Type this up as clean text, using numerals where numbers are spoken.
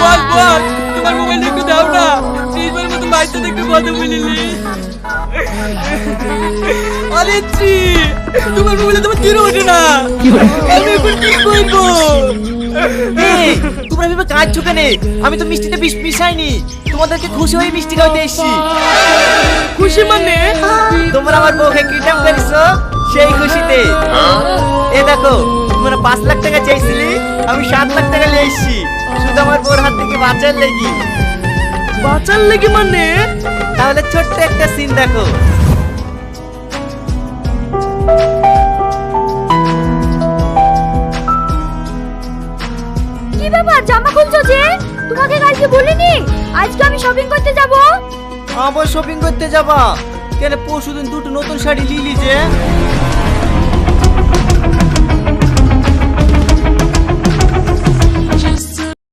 বল বল, তোমার মোবাইল একটু দাও না, শেষবার মতো মায়ের সাথে একটু কথা বলিনি। আরে ছি, তোমার মোবাইলে তোমার তীর ওঠে না, আমি এখন কি করবো? এই, তোমরা ভেবে কাজ ঢুকেনে, আমি তো মিষ্টিতে বিষ মিশাইনি, তোমাদেরকে খুশি হয়ে মিষ্টি খাওয়াতে এসেছি। খুশি মানে? তোমরা আমার বউকে কিডন্যাপ করেছো, সেই খুশিতে। এ দেখো, তোমরা 5 লাখ টাকা চাইছিলি, আমি 7 লাখ টাকা নিয়ে এসেছি, শুধু আমার বউর হাত থেকে বাঁচার লেগে। বাঁচার লেগে মানে? তাহলে ছোট্ট একটা সিন দেখো। কি ব্যাপার, জামা খুলছো যে? তোমাকে কালকে বলিনি আজকে আমি শপিং করতে যাব? আবার শপিং করতে যাবা? কেন পরশুদিন দুটো নতুন শাড়ি লিলি যে?